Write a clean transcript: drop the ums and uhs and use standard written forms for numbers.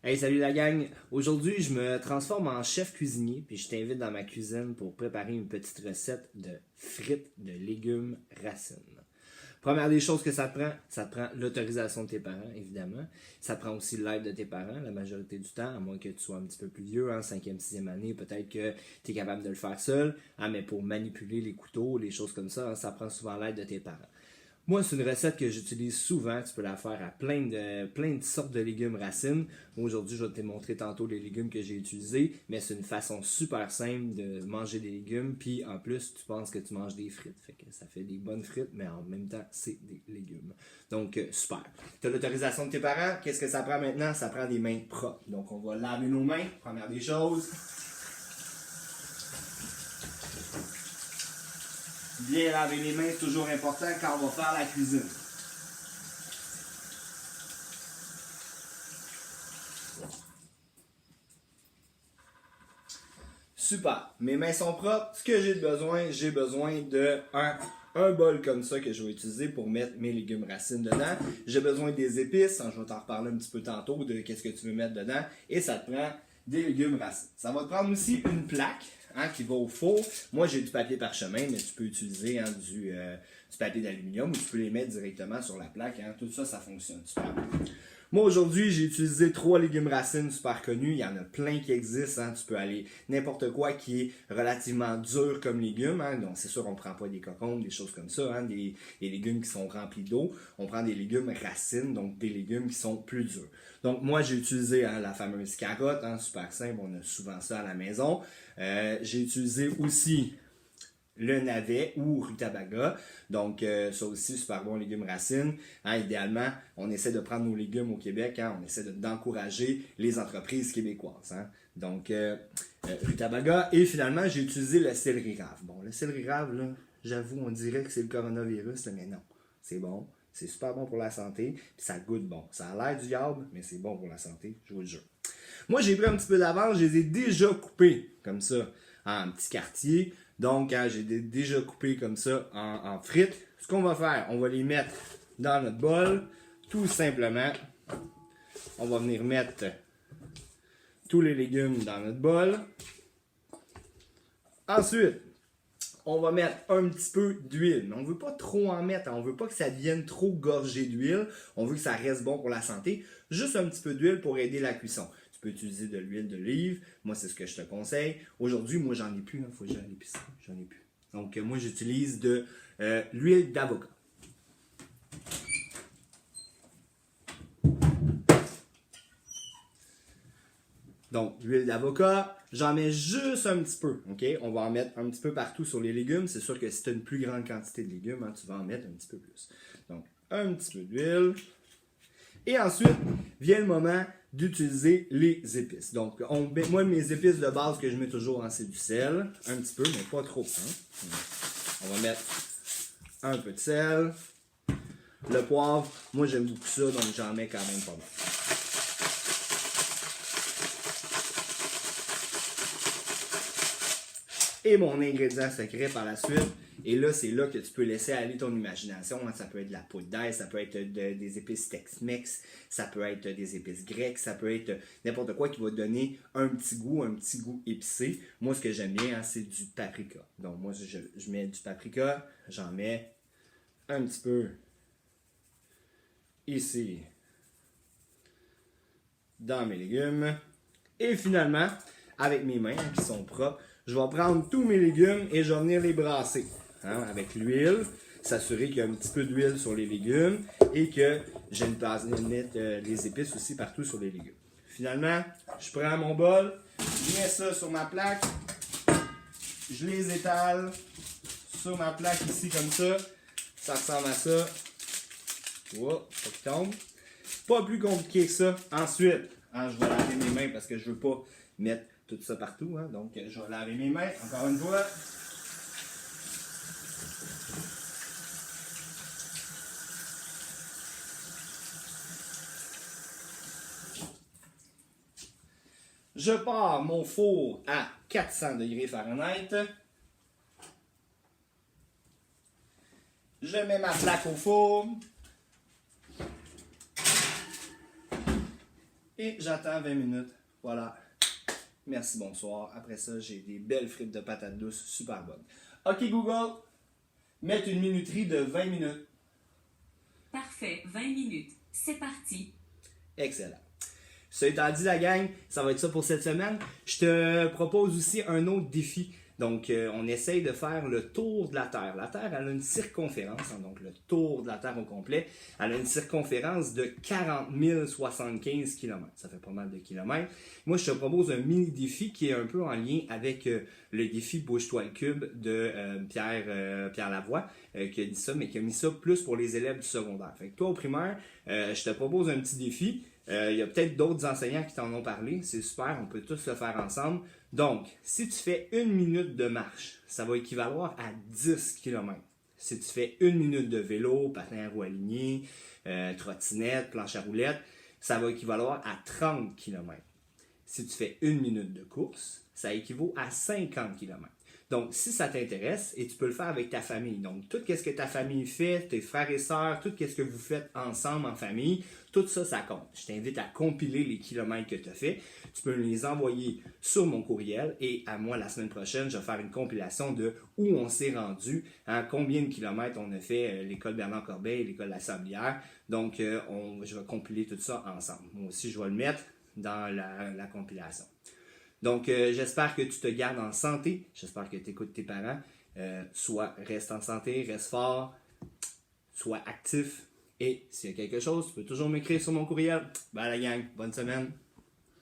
Hey, salut la gang! Aujourd'hui, je me transforme en chef cuisinier puis je t'invite dans ma cuisine pour préparer une petite recette de frites de légumes racines. Première des choses que ça te prend l'autorisation de tes parents, évidemment. Ça te prend aussi l'aide de tes parents, la majorité du temps, à moins que tu sois un petit peu plus vieux, hein, 5e, 6e année, peut-être que tu es capable de le faire seul, hein, mais pour manipuler les couteaux, les choses comme ça, hein, ça prend souvent l'aide de tes parents. Moi, c'est une recette que j'utilise souvent. Tu peux la faire à plein de sortes de légumes racines. Aujourd'hui, je vais te montrer tantôt les légumes que j'ai utilisés, mais c'est une façon super simple de manger des légumes. Puis en plus, tu penses que tu manges des frites. Fait que ça fait des bonnes frites, mais en même temps, c'est des légumes. Donc, super. Tu as l'autorisation de tes parents. Qu'est-ce que ça prend maintenant? Ça prend des mains propres. Donc, on va laver nos mains. Première des choses. Bien laver les mains, c'est toujours important quand on va faire la cuisine. Super. Mes mains sont propres. Ce que j'ai besoin de un bol comme ça que je vais utiliser pour mettre mes légumes racines dedans. J'ai besoin des épices. Je vais t'en reparler un petit peu tantôt de qu'est-ce que tu veux mettre dedans. Et ça te prend des légumes racines. Ça va te prendre aussi une plaque. Hein, qui va au four. Moi, j'ai du papier parchemin, mais tu peux utiliser du papier d'aluminium ou tu peux les mettre directement sur la plaque. Hein. Tout ça, ça fonctionne super bien. Moi, aujourd'hui, j'ai utilisé 3 légumes racines super connus. Il y en a plein qui existent. Hein. Tu peux aller n'importe quoi qui est relativement dur comme légumes. Hein. Donc, c'est sûr, on ne prend pas des cocombes, des choses comme ça. Hein. Des légumes qui sont remplis d'eau. On prend des légumes racines, donc des légumes qui sont plus durs. Donc, moi, j'ai utilisé la fameuse carotte. Hein, super simple, on a souvent ça à la maison. J'ai utilisé aussi le navet ou rutabaga. Donc, ça aussi, super bon légumes racines. Hein, idéalement, on essaie de prendre nos légumes au Québec. Hein, on essaie d'encourager les entreprises québécoises. Hein. Donc, rutabaga. Et finalement, j'ai utilisé le céleri rave. Bon, le céleri rave, là, j'avoue, on dirait que c'est le coronavirus, là, mais non. C'est bon. C'est super bon pour la santé. Puis ça goûte bon. Ça a l'air du diable, mais c'est bon pour la santé, je vous le jure. Moi, j'ai pris un petit peu d'avance. Je les ai déjà coupés comme ça en petits quartiers. Donc, j'ai déjà coupé comme ça en frites. Ce qu'on va faire, on va les mettre dans notre bol. Tout simplement, on va venir mettre tous les légumes dans notre bol. Ensuite, on va mettre un petit peu d'huile. Mais on ne veut pas trop en mettre. On ne veut pas que ça devienne trop gorgé d'huile. On veut que ça reste bon pour la santé. Juste un petit peu d'huile pour aider la cuisson. Tu peux utiliser de l'huile d'olive. Moi, c'est ce que je te conseille. Aujourd'hui, moi, j'en ai plus. Il faut que j'aille à l'épicerie. J'en ai plus. Donc, moi, j'utilise de l'huile d'avocat. Donc, l'huile d'avocat, j'en mets juste un petit peu. OK? On va en mettre un petit peu partout sur les légumes. C'est sûr que si tu as une plus grande quantité de légumes, hein, tu vas en mettre un petit peu plus. Donc, un petit peu d'huile. Et ensuite, vient le moment d'utiliser les épices. Donc, moi, mes épices de base que je mets toujours, hein, c'est du sel. Un petit peu, mais pas trop. Hein. On va mettre un peu de sel. Le poivre, moi, j'aime beaucoup ça, donc j'en mets quand même pas mal. Et mon ingrédient secret par la suite. Et là, c'est là que tu peux laisser aller ton imagination. Ça peut être de la poudre d'ail, ça peut être des épices Tex-Mex, ça peut être des épices grecques, ça peut être n'importe quoi qui va donner un petit goût épicé. Moi, ce que j'aime bien, hein, c'est du paprika. Donc, moi, je mets du paprika, j'en mets un petit peu ici dans mes légumes. Et finalement, avec mes mains qui sont propres, je vais prendre tous mes légumes et je vais venir les brasser avec l'huile, s'assurer qu'il y a un petit peu d'huile sur les légumes et que j'ai mettre les épices aussi partout sur les légumes. Finalement, je prends mon bol, je mets ça sur ma plaque, je les étale sur ma plaque ici comme ça. Ça ressemble à ça. Wow, pas qu'il tombe. Pas plus compliqué que ça. Ensuite, je vais laver mes mains parce que je ne veux pas mettre tout ça partout. Hein. Donc, je vais laver mes mains, encore une fois. Je pars mon four à 400 degrés Fahrenheit. Je mets ma plaque au four. Et j'attends 20 minutes. Voilà. Merci, bonsoir. Après ça, j'ai des belles frites de patates douces super bonnes. OK, Google, mettre une minuterie de 20 minutes. Parfait, 20 minutes. C'est parti. Excellent. Ça étant dit, la gang, ça va être ça pour cette semaine. Je te propose aussi un autre défi. Donc, on essaye de faire le tour de la Terre. La Terre, elle a une circonférence, hein, donc le tour de la Terre au complet. Elle a une circonférence de 40 075 km. Ça fait pas mal de kilomètres. Moi, je te propose un mini-défi qui est un peu en lien avec le défi Bouge-toi le cube de Pierre Lavoie, qui a dit ça, mais qui a mis ça plus pour les élèves du secondaire. Fait que toi, au primaire, je te propose un petit défi. Il y a peut-être d'autres enseignants qui t'en ont parlé. C'est super, on peut tous le faire ensemble. Donc, si tu fais 1 minute de marche, ça va équivaloir à 10 km. Si tu fais 1 minute de vélo, patin à roue alignée, trottinette, planche à roulettes, ça va équivaloir à 30 km. Si tu fais 1 minute de course, ça équivaut à 50 km. Donc, si ça t'intéresse, et tu peux le faire avec ta famille. Donc, tout ce que ta famille fait, tes frères et sœurs, tout ce que vous faites ensemble en famille, tout ça, ça compte. Je t'invite à compiler les kilomètres que tu as fait. Tu peux me les envoyer sur mon courriel et à moi, la semaine prochaine, je vais faire une compilation de où on s'est rendu, hein, combien de kilomètres on a fait l'école Bernard Corbeil, l'école La Sablière. Donc, je vais compiler tout ça ensemble. Moi aussi, je vais le mettre dans la compilation. Donc, j'espère que tu te gardes en santé. J'espère que tu écoutes tes parents. Reste en santé, reste fort, sois actif. Et s'il y a quelque chose, tu peux toujours m'écrire sur mon courriel. Bye la gang, bonne semaine.